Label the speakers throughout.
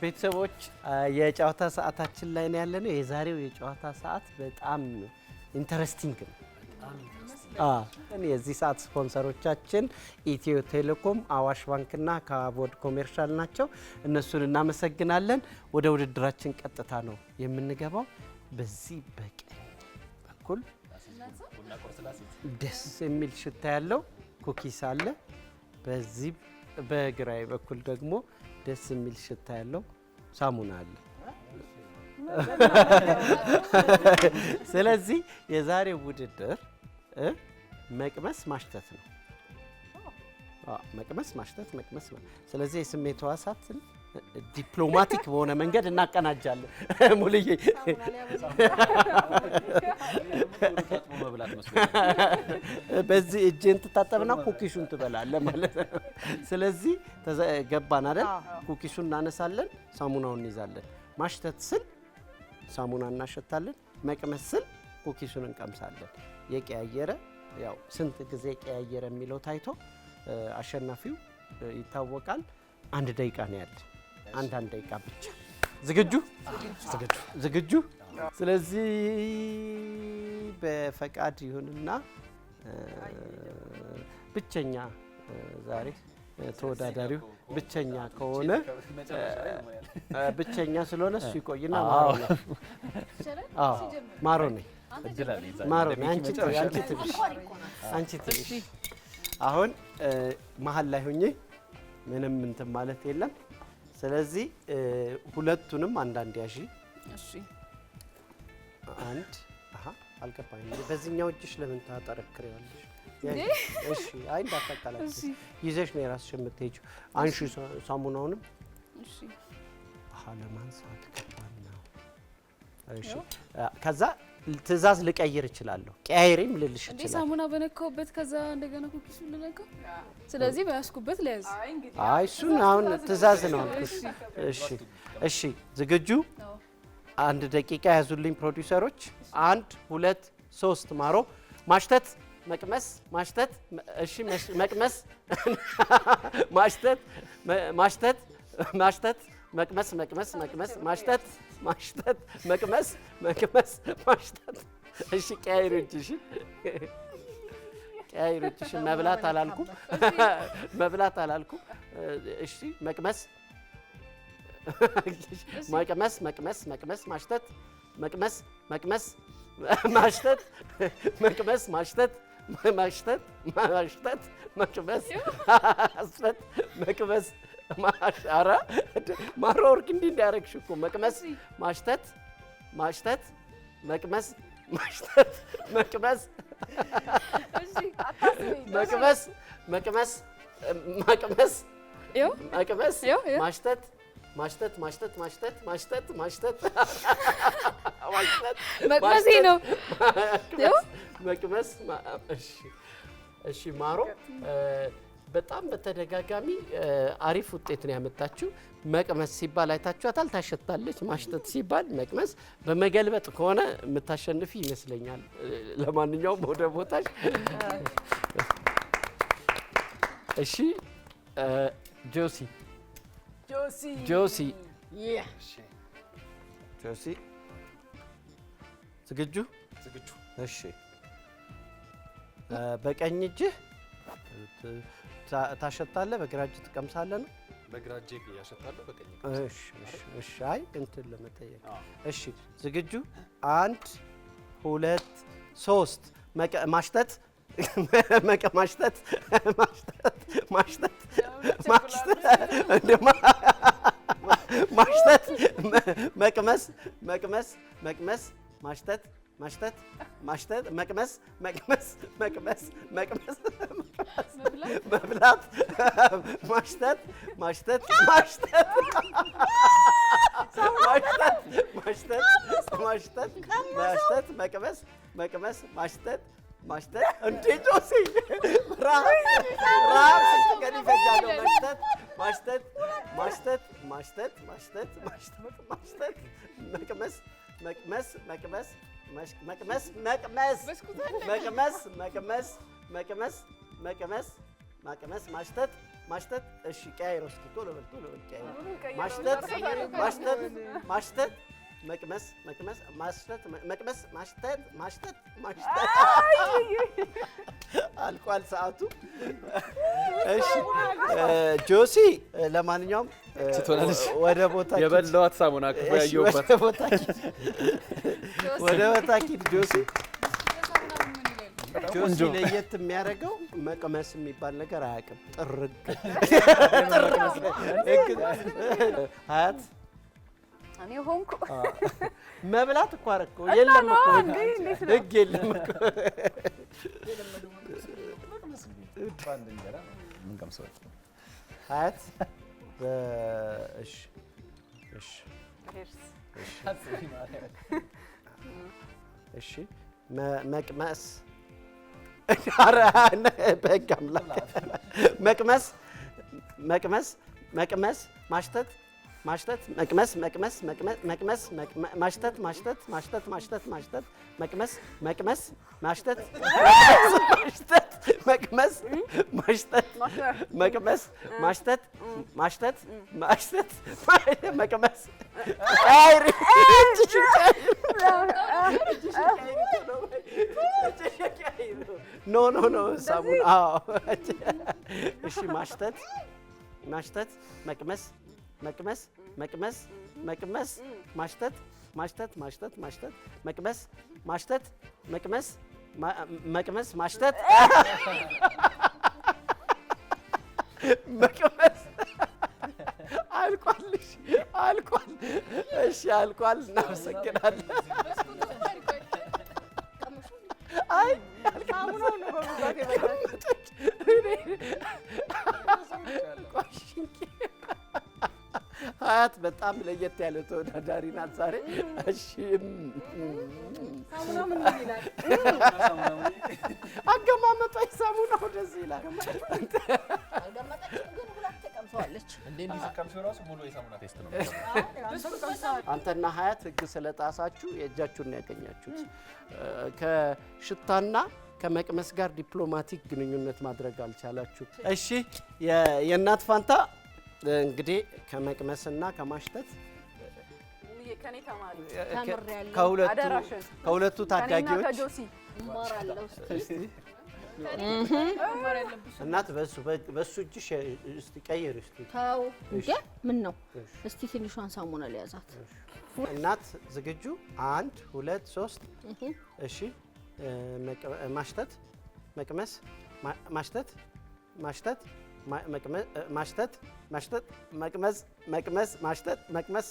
Speaker 1: ቤተሰቦች የጨዋታ ሰዓታችን ላይ ነው ያለነው። የዛሬው የጨዋታ ሰዓት በጣም ኢንተረስቲንግ ነው። የዚህ ሰዓት ስፖንሰሮቻችን ኢትዮ ቴሌኮም፣ አዋሽ ባንክና ካቦድ ኮሜርሻል ናቸው። እነሱን እናመሰግናለን። ወደ ውድድራችን ቀጥታ ነው የምንገባው። በዚህ በቀኝ በኩል ደስ የሚል ሽታ ያለው ኩኪስ አለ። በዚህ በግራይ በኩል ደግሞ ደስ የሚል ሽታ ያለው ሳሙና አለ። ስለዚህ የዛሬው ውድድር መቅመስ ማሽተት ነው። መቅመስ ማሽተት መቅመስ። ስለዚህ የስሜት ሕዋሳትን ዲፕሎማቲክ በሆነ መንገድ እናቀናጃለን። ሙልዬ በዚህ እጅን ትታጠብና ኩኪሱን ትበላለህ ማለት ነው። ስለዚህ ገባን አይደል? ኩኪሱን እናነሳለን፣ ሳሙናውን እንይዛለን። ማሽተት ስል ሳሙና እናሸታለን፣ መቅመስ ስል ኩኪሱን እንቀምሳለን። የቀያየረ ያው ስንት ጊዜ ቀያየረ የሚለው ታይቶ አሸናፊው ይታወቃል። 1 ደቂቃ ነው ያለ። አንድ ደቂቃ ብቻ። ዝግጁ? ዝግጁ። ስለዚህ በፈቃድ ይሁንና ብቸኛ ዛሬ ተወዳዳሪው ብቸኛ ከሆነ ብቸኛ ስለሆነ እሱ ይቆይና ማሮ ነኝ አንቺ ትንሽ አሁን መሀል ላይ ሆኜ ምንም እንትን ማለት የለም። ስለዚህ ሁለቱንም አንዳንድ ያዢ። እሺ አንድ አልገባኝም። በዚህኛው እጅሽ ለምን ታጠረክሪዋለሽ? እሺ አይ እንዳታቃላሽ ይዘሽ ነው የራስሽ የምትሄጂው። አንሺ ሳሙናውንም። እሺ ለማንሳት ከባድ ነው። እሺ ከዛ ትእዛዝ ልቀይር እችላለሁ። ቀያይሬም ልልሽ እችላለሁ። እንዴ ሳሙና በነካውበት ከዛ እንደገና ኩኪሱ ልነካው? ስለዚህ በያስኩበት ለያዝ። አይ እሱን አሁን ትእዛዝ ነው አልኩሽ። እሺ ዝግጁ? 1 ደቂቃ ያዙልኝ ፕሮዲውሰሮች። 1 2 3 ማሮ ማሽተት መቅመስ ማሽተት። እሺ መቅመስ ማሽተት ማሽተት ማሽተት መቅመስ መቅመስ መቅመስ ማሽተት ማሽተት መቅመስ መቅመስ ማሽተት። እሺ ቀያይሮች። እሺ ቀያይሮች። መብላት አላልኩም መብላት አላልኩም። እሺ መቅመስ መቅመስ መቅመስ መቅመስ ማሽተት መቅመስ መቅመስ ማሽተት መቅመስ ማሽተት ማሽተት ማሽተት መቅመስ ማሽተት መቅመስ ማሻራ ማሮርክ እንዲያረግሽ እኮ መቅመስ ማሽተት ማሽተት መቅመስ ማሽተት መቅመስ መቅመስ መቅመስ መቅመስ መቅመስ ማሽተት ማሽተት ማሽተት ማሽተት ማሽተት ማሽተት ማሽተት መቅመስ ነው መቅመስ። እሺ ማሮ በጣም በተደጋጋሚ አሪፍ ውጤት ነው ያመጣችው። መቅመስ ሲባል አይታችኋታል፣ ታሸታለች። ማሽተት ሲባል መቅመስ። በመገልበጥ ከሆነ የምታሸንፊ ይመስለኛል። ለማንኛውም ወደ ቦታሽ። እሺ ጆሲ ዝግጁ? እሺ በቀኝ እጅህ ታሸታለህ፣ በግራ እጅ ትቀምሳለህ ነው?
Speaker 2: በግራ እጄ ያሸታለሁ፣ በቀኝ።
Speaker 1: እሺ አይ እንትን ለመጠየቅ። እሺ ዝግጁ? 1 2 3 ማሽተት ማሽተት ማሽተት ማሽተት ማሽተት መቅመስ መቅመስ መቅመስ ማሽተት ማሽተት ማሽተት መቅመስ መቅመስ መቅመስ መቅመስ መብላት ማሽተት ማሽተት ማሽተት ማሽተት ማሽተት ማሽተት መቅመስ መቅመስ ማሽተት ማሽተት። እንዴ ጆሲ ራብ ስትቀን ይፈጃል። ማሽተት ማሽተት ማሽተት ማሽተት ማሽተት ማሽተት መቅመስ መቅመስ መቅመስ መቅመስ መቅመስ መቅመስ መቅመስ መቅመስ መቅመስ መቅመስ ማሽተት ማሽተት። እሺ ቀያይሮ እስኪ ቶሎ በል ቀያይሮ። ማሽተት ማሽተት መቅመስ ማሽተት መቅመስ ማሽተት አልቋል ሰዓቱ። እሺ ጆሲ ለማንኛውም ወደ ቦታ
Speaker 2: የበላዋት ሳሙና ክፉ ያየሁበት
Speaker 1: ወደ ቦታ ኪድ ጆሲ ለየት የሚያደርገው መቅመስ የሚባል ነገር አያውቅም። ጥርግ ሀያት
Speaker 3: እኔ ሆንኩ
Speaker 1: መብላት እኮ አደረገው። የለም እኮ ህግ የለም እኮ ሀያት እሺ መቅመስ በህግ አምላክ መቅመስ ማሽተት መቅመስ ማሽተት መቅመስ ማሽተት መቅመስ ኖ ሳሙና። እሺ ማሽተት መቅመስ ማሽተት መቅመስ ማሽተት መቅመስ አልቋል። እሺ አልቋል። እናመሰግናለን። አይ ሳሙናው ነው በብዛት የበላች ሀያት በጣም ለየት ያለ ተወዳዳሪ ናት ዛሬ። እሺ
Speaker 3: ሳሙናው ምን ይላል?
Speaker 1: አገማመጧ ሳሙናው ደስ ይላል።
Speaker 3: አልገመጠችም ግን ሁለት ተቀምሰዋለች።
Speaker 2: እንዴት ሊቀምሰው ራሱ ሙሉ የሳሙና ቴስት ነው።
Speaker 1: አንተና ሀያት ህግ ስለጣሳችሁ የእጃችሁን ያገኛችሁት። ከሽታና ከመቅመስ ጋር ዲፕሎማቲክ ግንኙነት ማድረግ አልቻላችሁ። እሺ የእናት ፋንታ እንግዲህ ከመቅመስና ከማሽተት
Speaker 3: ከኔ ተማሪ
Speaker 1: ከሁለቱ ታዳጊዎች
Speaker 3: ከጆሲ እማራለሁ።
Speaker 1: እናት በሱ እጅሽ እስቲ ቀይር እስቲ።
Speaker 4: ታው እንዴ ምን ነው? እስቲ ትንሿን ሳሙና ለያዛት።
Speaker 1: እናት ዝግጁ? 1 2 3 እሺ ማሽተት መቅመስ ማሽተት ማሽተት መቅመስ ማሽተት መቅመስ ማሽተት መቅመስ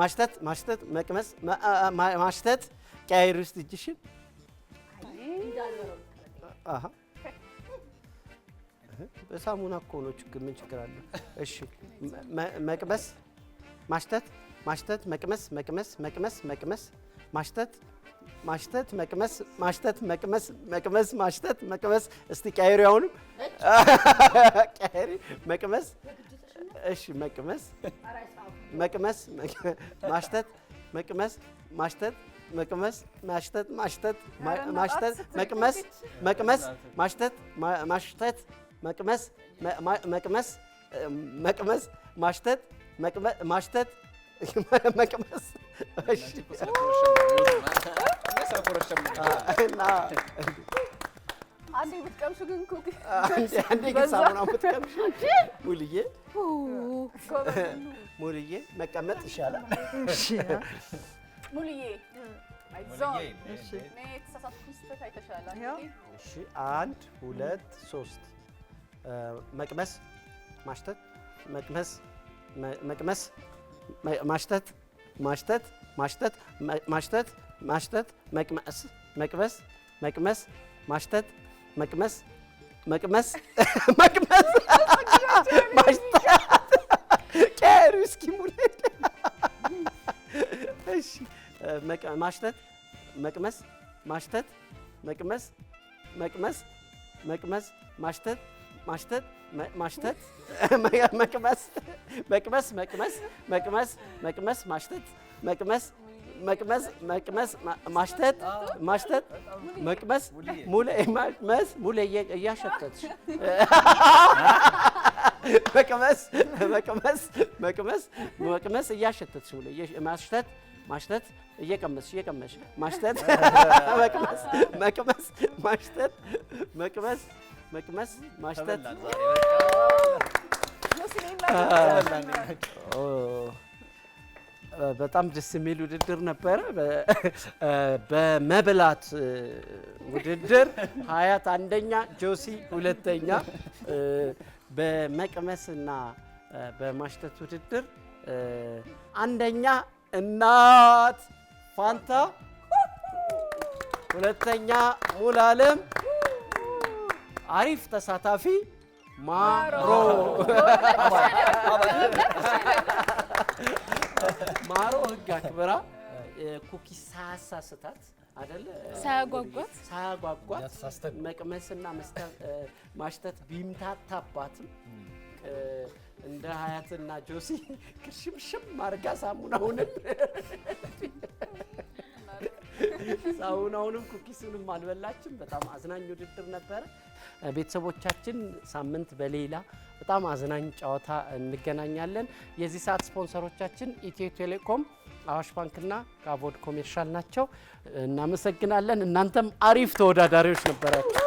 Speaker 1: ማሽተት ማሽተት ቀያይር ውስጥ እጅሽን በሳሙና እኮ ነው። ምን ችግር አለ? እሺ መቅመስ ማሽተት መቅመስ ማሽተት እስቲ ቀያይሪ አሁንም ቀያይሪ መቅመስ። እሺ መቅመስ ማሽተት ማሽተት መቅመስ። እሺ
Speaker 3: አንዴ ብትቀምሱ ግን ኩክ
Speaker 1: አንዴ ግን ሳሙና ብትቀምሱ ሙሉዬ መቀመጥ ይሻላል። እሺ
Speaker 3: ሙሉዬ አይዞህ። እሺ እኔ ተሳሳትኩ። ስህተት አይተሻል።
Speaker 1: እሺ 1 2 3 መቅመስ ማሽተት ማሽተት ማሽተት ቀያይሪ እስኪ ሙሉ። እሺ ማሽተት ማሽተት ማሽተት መቅመስ መቅመስ መቅመስ መቅመስ ማሽተት መቅመስ መቅመስ መቅመስ ማሽተት ማሽተት መቅመስ ሙሌ መቅመስ ሙሌ እያሸተትሽ መቅመስ መቅመስ መቅመስ መቅመስ እያሸተትሽ ሙሌ ማሽተት ማሽተት እየቀመስሽ እየቀመሽ ማሽተት መቅመስ መቅመስ ማሽተት መቅመስ መቅመስ ማሽተት በጣም ደስ የሚል ውድድር ነበረ። በመብላት ውድድር ሀያት አንደኛ፣ ጆሲ ሁለተኛ፣ በመቅመስና በማሽተት ውድድር አንደኛ እናት ፋንታ፣ ሁለተኛ ሙሉዓለም፣ አሪፍ ተሳታፊ ማሮ ማሮ ህግ አክብራ ኩኪስ ሳያሳስታት አይደለ ሳያጓጓት መቅመስና ማሽተት ቢምታታባትም እንደ ሀያትና ጆሲ ክሽምሽም አድርጋ ሳሙናውንም ኩኪሱንም አልበላችም። በጣም አዝናኝ ውድድር ነበረ። ቤተሰቦቻችን ሳምንት በሌላ በጣም አዝናኝ ጨዋታ እንገናኛለን። የዚህ ሰዓት ስፖንሰሮቻችን ኢትዮ ቴሌኮም፣ አዋሽ ባንክና ካቮድ ኮሜርሻል ናቸው። እናመሰግናለን። እናንተም አሪፍ ተወዳዳሪዎች ነበራችሁ።